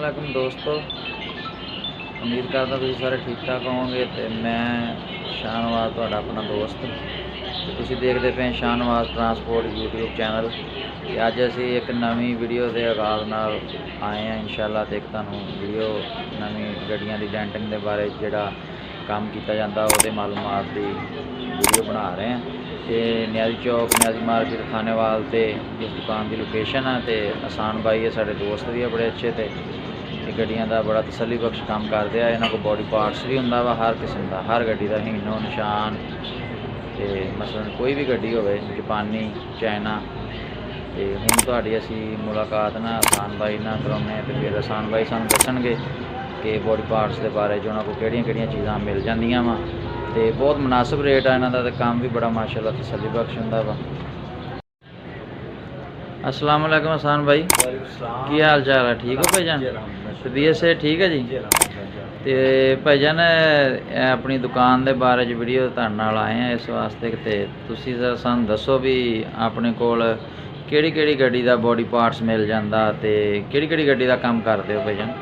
वालेकुम दोस्तों, उम्मीद करता तुसीं सारे ठीक ठाक होवोगे। तो मैं शाहनवाज तुहाडा अपना दोस्त ते तुसीं देखदे पे शाहनवाज ट्रांसपोर्ट यूट्यूब चैनल। ते अज असीं एक नवीं वीडियो के आगाज़ नाल आए हैं इंशाअल्लाह। ते एक तुहानूं वीडियो नवीं गड्डियां दी डेंटिंग के बारे जिहड़ा काम किया जाता उहदे मालूमात दी वीडियो बना रहे हैं। ये न्याजी चौक न्याजी मार्केट खानेवाल ते जिस दुकान की लोकेशन है तो आसान भाई है, साढ़े दोस्त भी है बड़े अच्छे। तो गड्डियां का बड़ा तसली बख्श काम करते हैं। इन्हों को बॉडी पार्ट्स भी होंदा वा हर किस्म का, हर गड्डी का हीनो निशान तो मसलन कोई भी गड्डी हो जापानी चाइना। तो हुण तुहाडी असीं मुलाकात ना आसान भाई ना करवाने, तो फिर आसान भाई सानूं दस्सणगे कि बॉडी पार्ट्स के बारे च उन्होंने को किहड़ियां चीज़ां मिल जांदियां वा। तो बहुत मुनासिब रेट है इन्हों का, काम भी बड़ा माशाअल्लाह तसली बख्श होंदा वा। अस्सलाम वालेकुम आसान भाई, की हाल चाल है? ठीक हो भाईजान? तबीयत से ठीक है जी? तो भाईजान अपनी दुकान के बारे वीडियो तुहाडे नाल आए हैं इस वास्ते कि तुसीं सानूं दसो भी अपने कोल किहड़ी गड्डी का बॉडी पार्ट्स मिल जाता, तो किहड़ी गड्डी का काम करते हो भाईजान?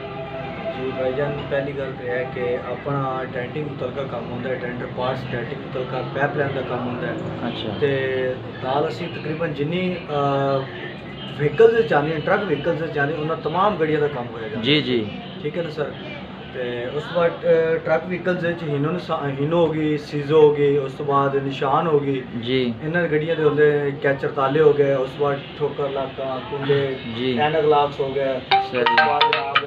जी भाईजान, पहली गल तो है कि अपना डेंटिंग मुतलका काम होंदा है, डेंटर पार्ट्स डेंटिंग मुतलका पाइपलाइन का काम होंदा है। अच्छा। तो नाल असीं तकरीबन जिन्नी व्हीकल्स चाहते ट्रक व्हीकल्स चाहते उन्होंने तमाम गड्डियों का काम होएगा। जी जी, ठीक है ना सर। तो उस बाद ट्रक व्हीकल्स हीनो होगी, सीजो होगी, उस तो बाद निशान होगी जी इन्होंने गड्डियों के होंगे, कैचर ताले हो गए, उस बाद ठोकर लाका कुंडे जी एनक लाक्स हो गए, उस बाद जनाब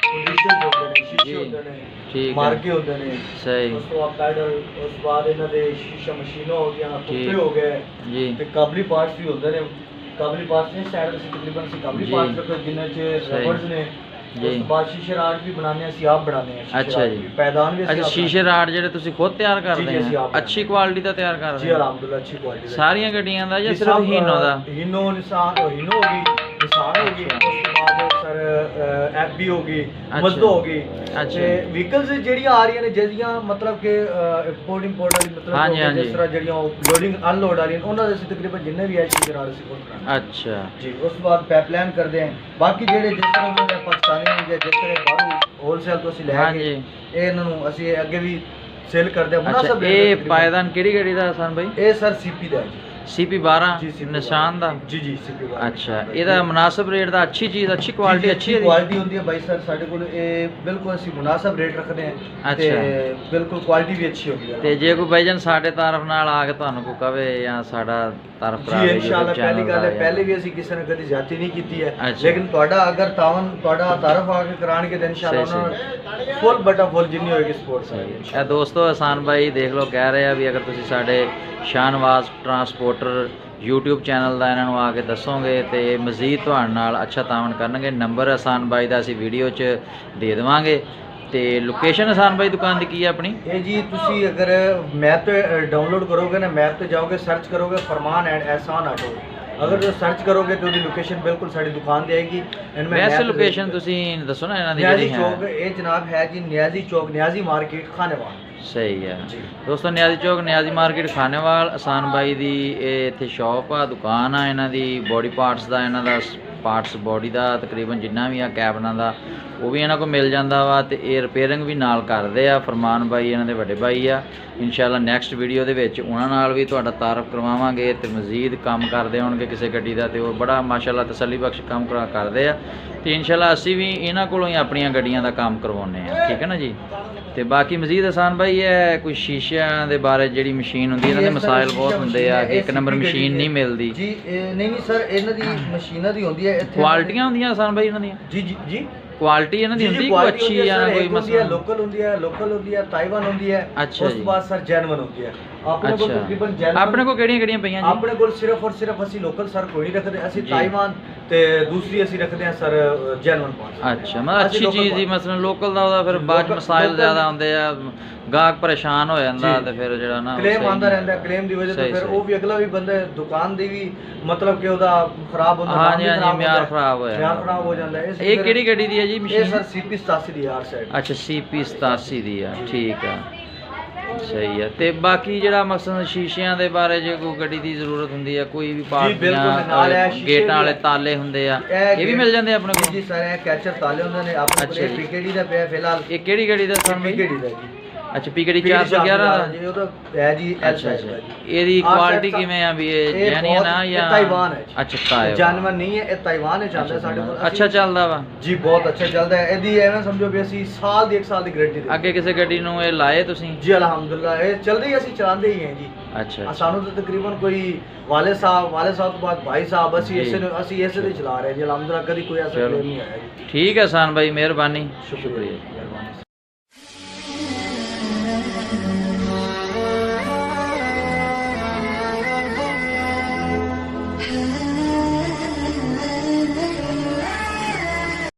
कंडीशन होते हैं, शीशे होते हैं, ठीक मार्के है, होते हैं, सही उस तो बाद पैडल, उस बाद इन्हों के शीशा मशीनों हो गया, कुप्पे हो गए जी ते काबली पार्ट्स भी होते हैं। काबली पार्ट्स इस साइड से तकरीबन से काबली जी। पार्ट्स रखो जिन्हें च रबर्स ने। जी। उस बाद शीशे राड भी बनाने हैं, आप बनाने हैं शीशे अच्छा राड जी। भी, पैदान भी अच्छा, शीशे राड जेडे तुसीं खुद तैयार जी, करते जी, जी, हैं? आप अच्छी क्वालिटी का तैयार जी करते हैं अलहमदुलिल्लाह अच्छी क्वालिटी का। सारियां गड्डियां दा या जी, सिर्फ सब, हीनो दा? हीनो निशान हीनो होगी, निशान होगी, अच्छा। उसके बाद सर एफबी होगी, अच्छा। मजदो होगी। अच्छा। व्हीकल्स ਜਿਹੜੀਆਂ आ रही ने ਜਿਹੜੀਆਂ मतलब कि इंपोर्ट इंपोर्ट वाली मतलब हाँ जी, हाँ जिस जी। तरह ਜਿਹੜੀਆਂ लोडिंग अनलोड वाली ਉਹਨਾਂ ਦੇ ਅਸੀਂ तकरीबन जिन्ने भी है शीशे राड ਅਸੀਂ कोट कराने। अच्छा जी, उस बाद पाइपलाइन करते हैं। बाकी ਜਿਹੜੇ जिस तरह ਦੇ ਪਾਕਿਸਤਾਨੀ ਜਾਂ जिस तरह ਬਾਹਰੋਂ होलसेल ਤੋਂ ਅਸੀਂ ਲੈ हाँ ਕੇ जी। ਇਹ ਇਹਨਾਂ ਨੂੰ ਅਸੀਂ ਅੱਗੇ ਵੀ सेल करते हैं। अच्छा, मुनासिब ये रेट तकरीबन। पायदान किहड़ी गड्डी दा आसान भाई? ਇਹ सर सीपी ਦਾ है जी। CP 12 जी, CP निशान दा? जी जी सीपी वाला अच्छा, निशान दा। ਇਹਦਾ मुनासिब रेट ਦਾ अच्छी चीज़ अच्छी क्वालिटी अच्छी है जी? क्वालिटी होती है भाई सर, साढ़े को बिल्कुल ਅਸੀਂ मुनासिब रेट रखते हैं। अच्छा। ते बिल्कुल क्वालिटी भी अच्छी होगी ਤੇ ਜੇ ਕੋਈ ਭਾਈਜਾਨ ਸਾਡੇ ਤਾਰਫ ਨਾਲ ਆ ਕੇ ਤੁਹਾਨੂੰ ਕੋਈ ਕਵੇ ਜਾਂ ਸਾਡਾ ਤਾਰਫ जी ਕਰਾਵੇ इंशाल्लाह। पहली चैनल गल है, ਦਾ पहले भी ਅਸੀਂ ਕਿਸੇ ਨੇ ਕਦੀ ਜ਼ਿਆਦਤੀ ਨਹੀਂ ਕੀਤੀ ਹੈ, अच्छा। लेकिन ਤੁਹਾਡਾ ਅਗਰ ਤੁਹਾਡਾ ਤਾਰਫ ਆ ਕੇ ਕਰਾਣਗੇ ਤਾਂ इंशाल्लाह सही, ਉਹਨਾਂ ਫੁੱਲ ਬਟਾ ਫੁੱਲ ਜਿੰਨੀ ਹੋਏਗੀ ਸਪੋਰਟ ਸਾਰੀ। ਇਹ ਦੋਸਤੋ ਆਸਾਨ ਭਾਈ ਦੇਖ ਲਓ ਕਹਿ ਰਹੇ ਆ ਵੀ ਅਗਰ ਤੁਸੀਂ ਸਾਡੇ ਸ਼ਾਹਨਵਾਜ਼ ਟਰਾਂਸਪੋਰਟਰ YouTube ਚੈਨਲ ਦਾ ਇਹਨਾਂ ਨੂੰ ਆ ਕੇ ਦੱਸੋਗੇ ਤੇ ਮਜ਼ੀਦ ਤੁਹਾਡੇ ਨਾਲ ਅੱਛਾ ਤਾਵਨ ਕਰਨਗੇ। ਨੰਬਰ ਆਸਾਨ ਭਾਈ ਦਾ ਅਸੀਂ ਵੀਡੀਓ 'ਚ ਦੇ ਦੇਵਾਂਗੇ। ਤੇ ਲੋਕੇਸ਼ਨ ਆਸਾਨ ਭਾਈ ਦੁਕਾਨ ਦੀ ਕੀ ਹੈ ਆਪਣੀ? ये जी तुसी अगर मैप पे डाउनलोड करोगे ना, मैप पे जाओगे सर्च करोगे फरमान एंड एहसान ऑटो, अगर जो सर्च करोगे तो लोकेशन बिल्कुल साड़ी दुकान दी आएगी। इनमें ਵੈਸੇ map ਲੋਕੇਸ਼ਨ दे- ਤੁਸੀਂ ਦੱਸੋ ਨਾ ਇਹਨਾਂ ਦੀ न्याजी ਜਿਹੜੀ चौक ਹੈ। ये जनाब है जी, न्याजी चौक न्याजी मार्केट खानेवाल। ਸਹੀ ਹੈ जी। ਦੋਸਤੋ, ਨਿਆਜ਼ੀ ਚੌਕ ਨਿਆਜ਼ੀ ਮਾਰਕੀਟ ਖਾਨੇਵਾਲ ਆਸਾਨ ਬਾਈ ਦੀ ਇਹ ਇੱਥੇ ਸ਼ਾਪ ਆ, ਦੁਕਾਨ ਆ ਇਹਨਾਂ ਦੀ ਬੋਡੀ ਪਾਰਟਸ ਦਾ। ਇਹਨਾਂ ਦਾ ਪਾਰਟਸ ਬੋਡੀ ਦਾ ਤਕਰੀਬਨ ਜਿੰਨਾ ਵੀ ਆ ਕੈਬਨਾਂ ਦਾ ਉਹ ਵੀ ਇਹਨਾਂ ਕੋਲ ਮਿਲ ਜਾਂਦਾ ਵਾ। ਤੇ ਇਹ ਰਿਪੇਅਰਿੰਗ ਵੀ ਨਾਲ ਕਰਦੇ ਆ। ਫਰਮਾਨ ਬਾਈ ਇਹਨਾਂ ਦੇ ਵੱਡੇ ਬਾਈ ਆ। ਇਨਸ਼ਾਅੱਲਾ ਨੈਕਸਟ ਵੀਡੀਓ ਦੇ ਵਿੱਚ ਉਹਨਾਂ ਨਾਲ ਵੀ ਤੁਹਾਡਾ ਤਾਰਫ ਕਰਵਾਵਾਂਗੇ ਤੇ ਮਜ਼ੀਦ ਕੰਮ ਕਰਦੇ ਹੋਣਗੇ ਕਿਸੇ ਗੱਡੀ ਦਾ, ਤੇ ਉਹ ਬੜਾ ਮਾਸ਼ਾਅੱਲਾ ਤਸੱਲੀ ਬਖਸ਼ ਕੰਮ ਕਰਦੇ ਆ। ਤੇ ਇਨਸ਼ਾਅੱਲਾ ਅਸੀਂ ਵੀ ਇਹਨਾਂ ਕੋਲੋਂ ਹੀ ਆਪਣੀਆਂ ਗੱਡੀਆਂ ਦਾ ਕੰਮ ਕਰਵਾਉਂਦੇ ਆ, ਠੀਕ ਹੈ ਨਾ ਜੀ। ਤੇ ਬਾਕੀ ਮਜ਼ੀਦ ਆਸਾਨ ਭਾਈ ਹੈ ਕੋਈ ਸ਼ੀਸ਼ਿਆਂ ਦੇ ਬਾਰੇ ਜਿਹੜੀ ਮਸ਼ੀਨ ਹੁੰਦੀ ਇਹਨਾਂ ਦੇ ਮਸਾਇਲ ਬਹੁਤ ਹੁੰਦੇ ਆ ਕਿ ਇੱਕ ਨੰਬਰ ਮਸ਼ੀਨ ਨਹੀਂ ਮਿਲਦੀ। जी नहीं सर, ਇਹਨਾਂ ਦੀ ਮਸ਼ੀਨਾਂ ਦੀ ਹੁੰਦੀ ਹੈ ਇੱਥੇ ਕੁਆਲਿਟੀਆਂ ਹੁੰਦੀਆਂ ਆਸਾਨ ਭਾਈ ਇਹਨਾਂ ਦੀਆਂ? जी जी जी ਕੁਆਲਿਟੀ ਇਹਨਾਂ ਦੀ ਹੁੰਦੀ ਕੋਈ ਅੱਛੀ ਜਾਂ ਕੋਈ ਮਸਲਾ? ਲੋਕਲ ਹੁੰਦੀ ਹੈ ਤਾਈਵਾਨ ਹੁੰਦੀ ਹੈ। ਅੱਛਾ ਉਸ ਜੀ। ਤੋਂ ਬਾਅਦ ਸਰ ਜੈਨੂਇਨ ਹੁੰਦੀ ਹੈ। ਆਪਣੇ ਕੋਲ ਅੱਛਾ, ਤਕਰੀਬਨ ਜੈਨੂਇਨ ਆਪਣੇ ਕੋਲ ਕਿਹੜੀਆਂ ਪਈਆਂ ਜੀ? ਆਪਣੇ ਕੋਲ ਸਿਰਫ ਔਰ ਸਿਰਫ ਅਸੀਂ ਲੋਕਲ ਸਰ ਕੋਈ ਨਹੀਂ ਰੱਖਦੇ, ਅਸੀਂ ਜੀ। ਤਾਈਵਾਨ ਤੇ ਦੂਸਰੀ ਅਸੀਂ ਰੱਖਦੇ ਹਾਂ ਸਰ ਜੈਨੂਇਨ ਪਾਰਟਸ। ਅੱਛਾ, ਮਤਲਬ ਅੱਛੀ ਚੀਜ਼ ਦੀ ਮਸਲਨ ਲੋਕਲ ਦਾ ਉਹਦਾ ਫਿਰ ਬਾਅਦ 'ਚ ਮਸਾਇਲ ਜ਼ਿਆਦਾ ਆਉਂਦੇ ਆ, ਗਾਹਕ ਪਰੇਸ਼ਾਨ ਹੋ ਜਾਂਦਾ ਤੇ ਫਿਰ ਜਿਹੜਾ ਨਾ ਕਲੇਮ ਆਉਂਦਾ ਰਹਿੰਦਾ, ਕਲੇਮ ਦੀ ਵਜ੍ਹਾ ਤੋਂ ਫਿਰ ਉਹ ਵੀ ਅਗਲਾ ਵੀ ਬੰਦਾ ਦੁਕਾਨ ਦੀ ਵੀ ਮਤਲਬ ਕਿ ਉਹਦਾ ਖਰਾਬ ਹੁੰਦਾ, ਹਾਂਜੀ ਹਾਂਜੀ, ਮਿਆਰ ਖਰਾਬ ਹੋਇਆ ਮਿਆਰ ਖਰਾਬ ਹੋ ਜਾਂਦਾ। ਇਹ ਕਿਹੜੀ ਗੱਡੀ ਦੀ ਹੈ ਜੀ ਇਹ ਮਸ਼ੀਨ? ਸਰ CP 87 ਦੀ ਆਰ ਸਾਈਡ। ਅੱਛਾ, CP 87 ਦੀ ਆ, ਠੀਕ ਆ। ਸਹੀ ਹੈ। ਤੇ ਬਾਕੀ ਜਿਹੜਾ ਮਕਸਦ ਸ਼ੀਸ਼ਿਆਂ ਦੇ ਬਾਰੇ ਜੇ ਕੋਈ ਗੱਡੀ ਦੀ ਜ਼ਰੂਰਤ ਹੁੰਦੀ ਹੈ, ਕੋਈ ਵੀ ਬਿਲਕੁਲ, ਨਾਲ ਇਹ ਪਾਰਟੀਆਂ ਸ਼ੀਸ਼ੇ ਗੇਟਾਂ ਵਾਲੇ ਵੀ- ਤਾਲੇ ਹੁੰਦੇ ਆ, ਇਹ ਵੀ ਮਿਲ ਜਾਂਦੇ ਆਪਣੇ ਜੀ ਕੋਲ? ਜੀ ਸਾਰੇ ਕੈਚਰ ਤਾਲੇ ਹੁੰਦੇ ਨੇ ਆਪਣੇ ਅੱਛਾ ਕੋਲ। ਜੀ। ਪੀਕੇਡੀ ਦਾ ਪਿਆ ਫਿਲਹਾਲ। ਇਹ ਕਿਹੜੀ ਗੱਡੀ ਦਾ ਸਨ ਬਈ? ਪੀਕੇਡੀ ਦਾ ਜੀ। ਅੱਛਾ ਪੀਕੇਡੀ 411 ਦਾ। ਜੀ ਉਹ ਤਾਂ ਹੈ ਜੀ ਐਲ ਅੱਛਾ ਸਾਈਜ਼ ਅੱਛਾ, ਦਾ ਜੀ। ਇਹਦੀ ਆਹ ਕੁਆਲਿਟੀ set ਕਿਵੇਂ ਆ ਵੀ ਇਹ ਇਹ ਜੈਨੂਇਨ ਬਹੁਤ- ਆ ਇਹ ਜਾਂ ਤਾਇਵਾਨ ਹੈ ਜੀ। ਅੱਛਾ ਤਾਇਵਾਨ, ਜਾਨਵਰ ਨਹੀਂ ਹੈ, ਇਹ ਤਾਇਵਾਨ ਹੈ ਚੱਲਦਾ ਸਾਡੇ ਕੋਲ। ਅੱਛਾ ਅਸੀਂ- ਚੱਲਦਾ ਵਾ। ਜੀ ਬਹੁਤ ਅੱਛਾ ਚੱਲਦਾ ਹੈ। ਇਹਦੀ ਐਵੇਂ ਸਮਝੋ ਵੀ ਅਸੀਂ ਸਾਲ ਦੀ 1 ਸਾਲ ਦੀ ਗਾਰੰਟੀ ਦੇ ਅੱਗੇ ਕਿਸੇ ਗੱਡੀ ਨੂੰ ਇਹ ਲਾਏ ਤੁਸੀਂ? ਜੀ ਅਲਹਮਦੁਲਿਲਾ ਇਹ ਚੱਲਦੇ ਹੀ ਅਸੀਂ ਚਲਾਉਂਦੇ ਹੀ ਹਾਂ ਜੀ। ਅੱਛਾ ਸਾਨੂੰ ਤਾਂ ਤਕਰੀਬਨ ਕੋਈ ਵਾਲੇ ਸਾਹਿਬ ਤੋਂ ਬਾਅਦ ਭਾਈ ਸਾਹਿਬ ਅਸੀਂ ਜੀ। ਇਸੇ ਦੇ ਚਲਾ ਰਹੇ ਜੀ। ਅਲਹਮਦੁਲਿਲਾ ਕਦੀ ਕੋਈ ਐਸਾ ਚਲੋ। ਕਲੇਮ ਨਹੀਂ ਆਇਆ ਜੀ। ਠੀਕ ਹੈ ਸਾਨ ਭਾਈ, ਮਿਹਰਬਾਨੀ, ਸ਼ੁਕਰੀਆ। ਸ਼ੁਕਰੀਆ।